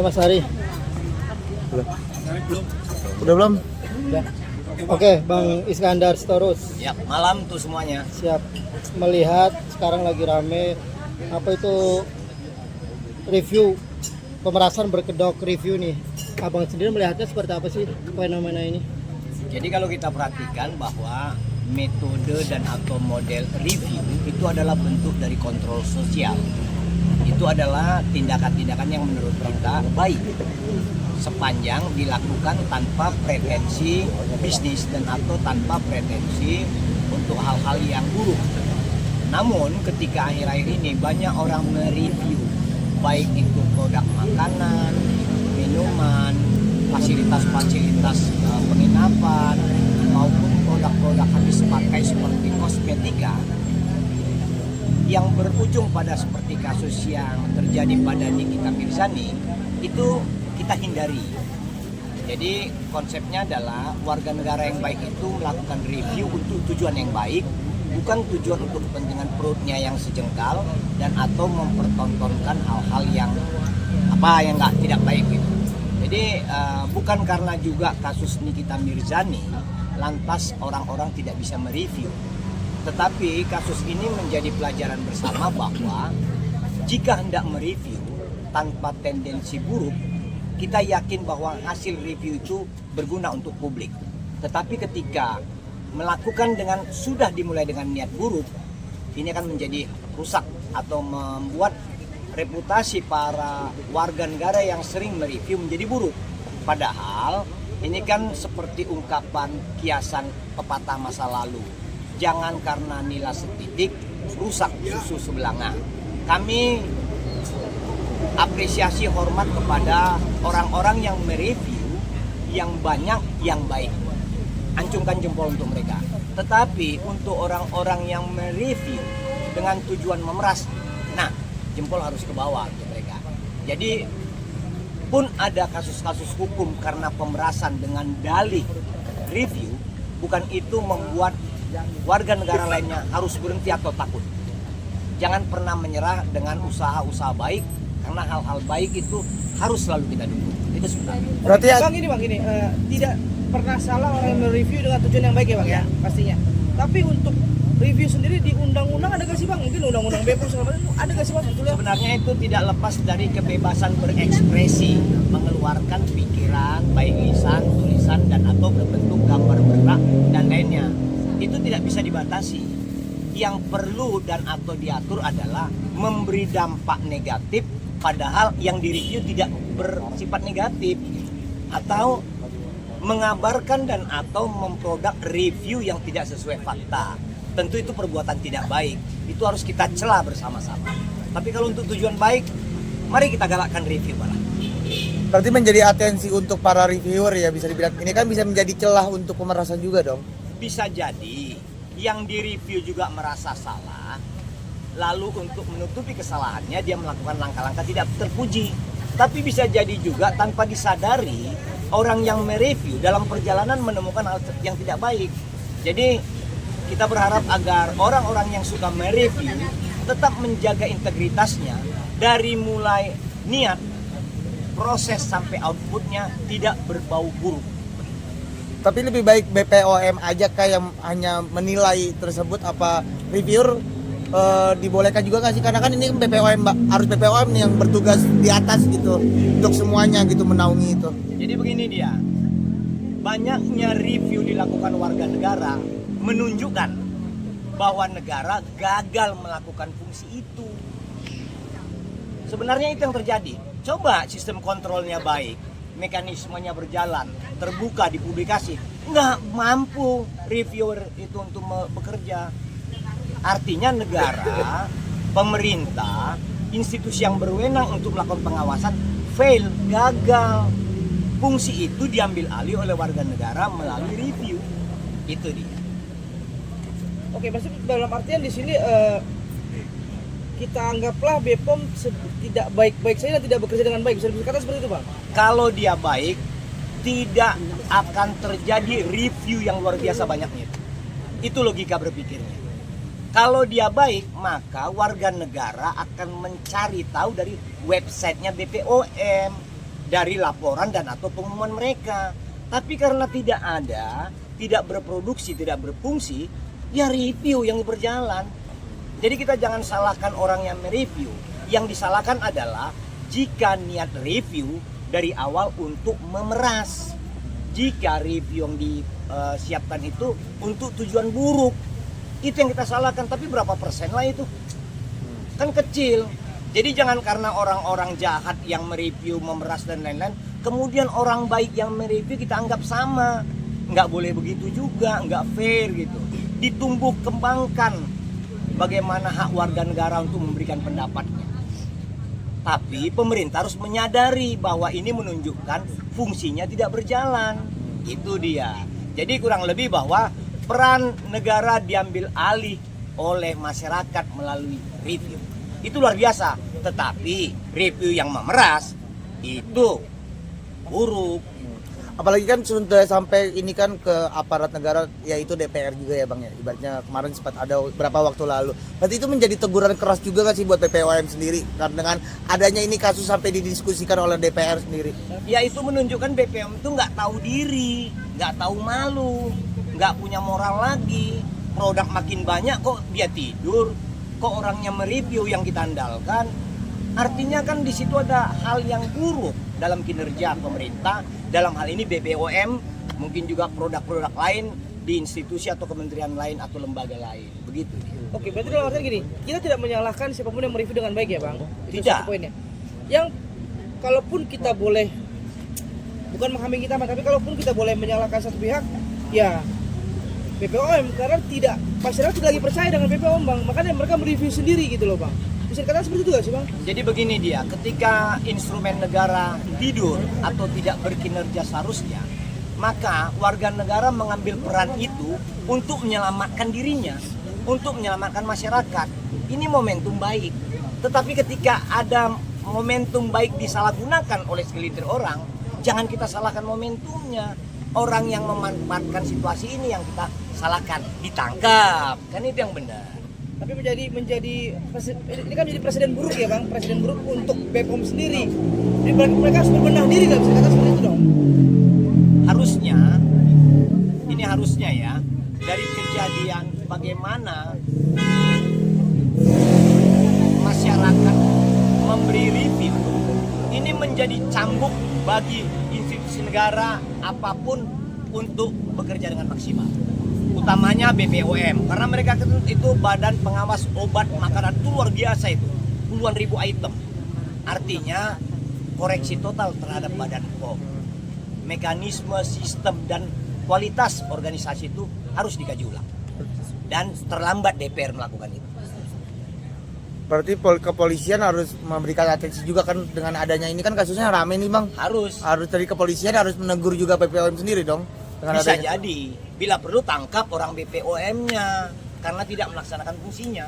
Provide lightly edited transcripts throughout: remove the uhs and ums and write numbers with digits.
Mas Ari. Udah belum? Udah. Oke, Bang Iskandar Sitorus. Ya, malam tuh semuanya. Siap. Melihat sekarang lagi rame apa itu review pemerasan berkedok review nih. Abang sendiri melihatnya seperti apa sih fenomena ini? Jadi kalau kita perhatikan bahwa metode dan atau model review itu adalah bentuk dari kontrol sosial. Itu adalah tindakan-tindakan yang menurut kita baik sepanjang dilakukan tanpa pretensi bisnis dan atau tanpa pretensi untuk hal-hal yang buruk. Namun ketika akhir-akhir ini banyak orang mereview baik itu produk makanan, minuman, fasilitas-fasilitas penginapan maupun produk-produk habis pakai seperti kosmetika yang berujung pada seperti kasus yang terjadi pada Nikita Mirzani itu kita hindari. Jadi konsepnya adalah warga negara yang baik itu melakukan review untuk tujuan yang baik, bukan tujuan untuk kepentingan perutnya yang sejengkal dan atau mempertontonkan hal-hal yang tidak baik gitu. Jadi bukan karena juga kasus Nikita Mirzani lantas orang-orang tidak bisa mereview. Tetapi kasus ini menjadi pelajaran bersama bahwa jika hendak mereview tanpa tendensi buruk, kita yakin bahwa hasil review itu berguna untuk publik. Tetapi ketika melakukan sudah dimulai dengan niat buruk, ini akan menjadi rusak atau membuat reputasi para warga negara yang sering mereview menjadi buruk. Padahal ini kan seperti ungkapan kiasan pepatah masa lalu. Jangan karena nila setitik rusak susu sebelanga. Kami apresiasi hormat kepada orang-orang yang mereview yang banyak yang baik. Acungkan jempol untuk mereka. Tetapi untuk orang-orang yang mereview dengan tujuan memeras, nah jempol harus ke bawah untuk mereka. Jadi pun ada kasus-kasus hukum karena pemerasan dengan dalih review, bukan itu membuat warga negara lainnya harus berhenti atau takut. Jangan pernah menyerah dengan usaha-usaha baik, karena hal-hal baik itu harus selalu kita dukung. Itu sebenarnya. Berarti Bang ini tidak pernah salah orang yang mereview dengan tujuan yang baik ya Bang ya, pastinya. Tapi untuk review sendiri di undang-undang ada gak sih Bang? Mungkin undang-undang BPOM segala macam ada gak sih Bang? Sebenarnya itu tidak lepas dari kebebasan berekspresi, mengeluarkan pikiran, baik lisan, tulisan dan atau berbentuk gambar bergerak dan lainnya. Itu tidak bisa dibatasi. Yang perlu dan atau diatur adalah memberi dampak negatif padahal yang direview tidak bersifat negatif, atau mengabarkan dan atau memproduk review yang tidak sesuai fakta. Tentu itu perbuatan tidak baik. Itu harus kita celah bersama-sama. Tapi kalau untuk tujuan baik, mari kita galakkan review malah. berarti menjadi atensi untuk para reviewer ya, bisa dibilang. Ini kan bisa menjadi celah untuk pemerasan juga dong. Bisa jadi yang direview juga merasa salah, lalu untuk menutupi kesalahannya dia melakukan langkah-langkah tidak terpuji. Tapi bisa jadi juga tanpa disadari orang yang mereview dalam perjalanan menemukan hal yang tidak baik. Jadi kita berharap agar orang-orang yang suka mereview tetap menjaga integritasnya dari mulai niat, proses sampai outputnya tidak berbau buruk. Tapi lebih baik BPOM aja kayak yang hanya menilai tersebut, apa reviewer dibolehkan juga nggak sih? Karena kan ini BPOM, harus BPOM nih yang bertugas di atas gitu untuk semuanya gitu, menaungi itu. Jadi begini dia, banyaknya review dilakukan warga negara menunjukkan bahwa negara gagal melakukan fungsi itu. Sebenarnya itu yang terjadi. Coba sistem kontrolnya baik, mekanismenya berjalan, terbuka, dipublikasi, nggak mampu reviewer itu untuk bekerja. Artinya negara, pemerintah, institusi yang berwenang untuk melakukan pengawasan fail, gagal. Fungsi itu diambil alih oleh warga negara melalui review. Itu dia. Oke, maksud dalam artian di sini kita anggaplah BPOM tidak baik-baik saja dan tidak bekerja dengan baik. Bisa dikatakan seperti itu, Bang? Kalau dia baik, tidak akan terjadi review yang luar biasa banyaknya. Itu logika berpikirnya. Kalau dia baik, maka warga negara akan mencari tahu dari websitenya BPOM. dari laporan dan atau pengumuman mereka. Tapi karena tidak ada, tidak berproduksi, tidak berfungsi, ya review yang berjalan. Jadi kita jangan salahkan orang yang mereview. Yang disalahkan adalah jika niat review dari awal untuk memeras. Jika review yang disiapkan itu untuk tujuan buruk, itu yang kita salahkan. Tapi berapa persen lah itu? Kan kecil. Jadi jangan karena orang-orang jahat yang mereview, memeras dan lain-lain, kemudian orang baik yang mereview kita anggap sama. Nggak boleh begitu juga, nggak fair gitu. Ditumbuh kembangkan bagaimana hak warga negara untuk memberikan pendapatnya. Tapi pemerintah harus menyadari bahwa ini menunjukkan fungsinya tidak berjalan. Itu dia. Jadi kurang lebih bahwa peran negara diambil alih oleh masyarakat melalui review. Itu luar biasa. Tetapi review yang memeras itu buruk. Apalagi kan sudah sampai ini kan ke aparat negara, yaitu DPR juga ya Bang ya. Ibaratnya kemarin sempat ada beberapa waktu lalu. Berarti itu menjadi teguran keras juga nggak sih buat BPOM sendiri, karena dengan adanya ini kasus sampai didiskusikan oleh DPR sendiri. Ya itu menunjukkan BPOM itu nggak tahu diri, nggak tahu malu, nggak punya moral lagi. Produk makin banyak kok dia tidur, kok orangnya mereview yang kita andalkan. Artinya kan di situ ada hal yang buruk dalam kinerja pemerintah, dalam hal ini BPOM, mungkin juga produk-produk lain di institusi atau kementerian lain atau lembaga lain. Begitu. Oke, berarti dalam artian gini, kita tidak menyalahkan siapapun yang mereview dengan baik ya Bang? Itu Tidak. satu poinnya. Yang kalaupun kita boleh, bukan menghami kita, tapi kalaupun kita boleh menyalahkan satu pihak, ya BPOM, karena tidak, masyarakat tidak lagi percaya dengan BPOM Bang, makanya mereka mereview sendiri gitu loh Bang. Bisa dikatakan seperti itu gak sih Bang? Jadi begini dia, ketika instrumen negara tidur atau tidak berkinerja seharusnya, maka warga negara mengambil peran itu untuk menyelamatkan dirinya, untuk menyelamatkan masyarakat. Ini momentum baik. Tetapi ketika ada momentum baik disalahgunakan oleh segelintir orang, jangan kita salahkan momentumnya. Orang yang memanfaatkan situasi ini yang kita salahkan, ditangkap. Kan itu yang benar. Tapi ini kan menjadi presiden buruk ya Bang, presiden buruk untuk BPOM sendiri. Jadi mereka harus berbenah diri, nggak bisa kata seperti itu dong. Harusnya ya, dari kejadian bagaimana masyarakat memberi review, ini menjadi cambuk bagi institusi negara apapun untuk bekerja dengan maksimal. Utamanya BPOM, karena mereka itu badan pengawas obat makanan, itu luar biasa itu, puluhan ribu item. Artinya koreksi total terhadap badan POM. Mekanisme, sistem dan kualitas organisasi itu harus dikaji ulang. Dan terlambat DPR melakukan itu. Berarti kepolisian harus memberikan atensi juga kan, dengan adanya ini kan kasusnya rame nih Bang. Harus Dari kepolisian harus menegur juga BPOM sendiri dong. bisa jadi, bila perlu tangkap orang BPOM-nya karena tidak melaksanakan fungsinya.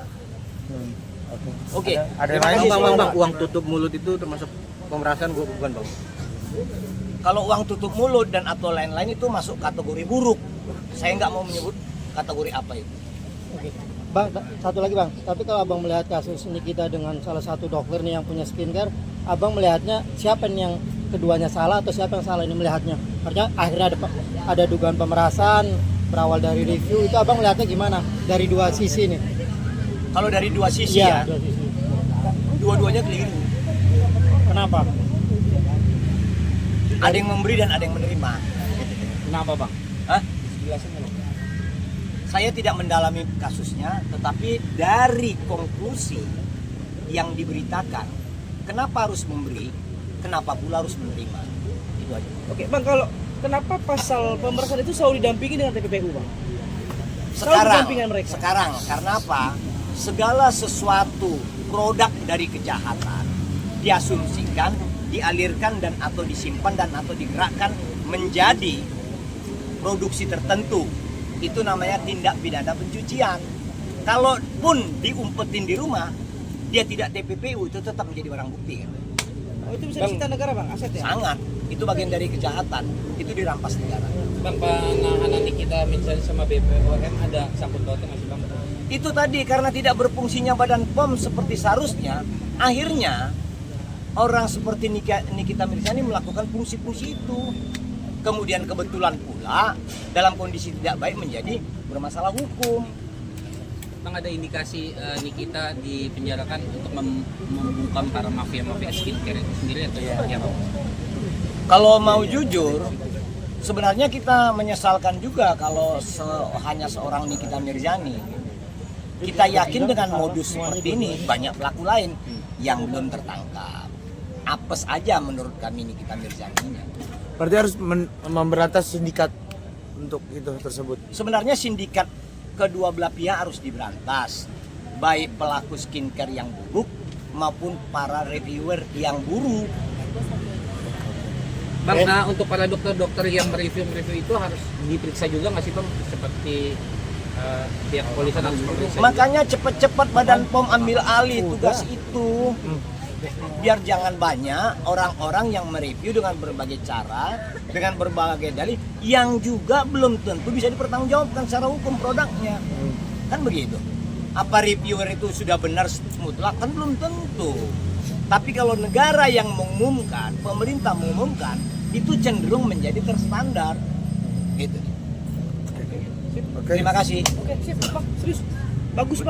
Oke. Ada yang Bang, lain? bang, uang tutup mulut itu termasuk pemerasan bukan Bang? Kalau uang tutup mulut dan atau lain-lain itu masuk kategori buruk. Saya nggak mau menyebut kategori apa itu. Oke. Bang, satu lagi Bang, tapi kalau Abang melihat kasus ini kita dengan salah satu dokter nih yang punya skincare, Abang melihatnya siapa nih yang keduanya salah atau siapa yang salah ini melihatnya? Artinya akhirnya ada dugaan pemerasan berawal dari review, itu Abang melihatnya gimana dari dua sisi nih? Kalau dari dua sisi Iya, ya, dua sisi. dua-duanya keliru. Kenapa? Ada yang memberi dan ada yang menerima. Kenapa Bang? Hah? Saya tidak mendalami kasusnya, tetapi dari konklusi yang diberitakan, kenapa harus memberi, kenapa pula harus menerima. Itu aja. Oke Bang, kalau kenapa pasal pemerasan itu selalu didampingi dengan TPPU Bang? Sekarang, karena apa? Segala sesuatu produk dari kejahatan diasumsikan, dialirkan dan atau disimpan dan atau digerakkan menjadi produksi tertentu. Itu namanya tindak pidana pencucian. Kalaupun diumpetin di rumah, dia tidak TPPU, itu tetap menjadi barang bukti kan? Oh, itu bisa disita negara Bang, aset ya? Sangat. Itu bagian dari kejahatan. Itu dirampas negara. Bang, penanganan kita misalnya sama BPOM ada sangkut pautnya masih Bang? Itu tadi karena tidak berfungsinya badan POM seperti seharusnya, akhirnya orang seperti Nikita Mirzani melakukan fungsi-fungsi itu. Kemudian kebetulan pula dalam kondisi tidak baik menjadi bermasalah hukum. Bang, ada indikasi Nikita dipenjarakan untuk membungkam para mafia-mafia skincare itu sendiri atau seperti apa? Kalau mau jujur, sebenarnya kita menyesalkan juga kalau hanya seorang Nikita Mirzani. Kita yakin dengan modus seperti ini banyak pelaku lain yang belum tertangkap. Apes aja menurut kami Nikita Mirzani-nya. Berarti harus memberantas sindikat untuk itu tersebut. Sebenarnya sindikat kedua belah pihak harus diberantas, baik pelaku skincare yang buruk maupun para reviewer yang buruk. Bang, nah untuk para dokter-dokter yang mereview itu harus diperiksa juga nggak sih Bang? Seperti pihak kepolisian harus memeriksa. Makanya cepat-cepat Badan POM ambil alih tugas itu. Biar jangan banyak orang-orang yang mereview dengan berbagai cara, dengan berbagai dalih yang juga belum tentu bisa dipertanggungjawabkan secara hukum produknya. Kan begitu. Apa reviewer itu sudah benar mutlak? Kan belum tentu. Tapi kalau negara yang mengumumkan, pemerintah mengumumkan, itu cenderung menjadi terstandar. Gitu. Oke. Terima kasih. Oke, sip, Bang. Serius. Bagus, Bang.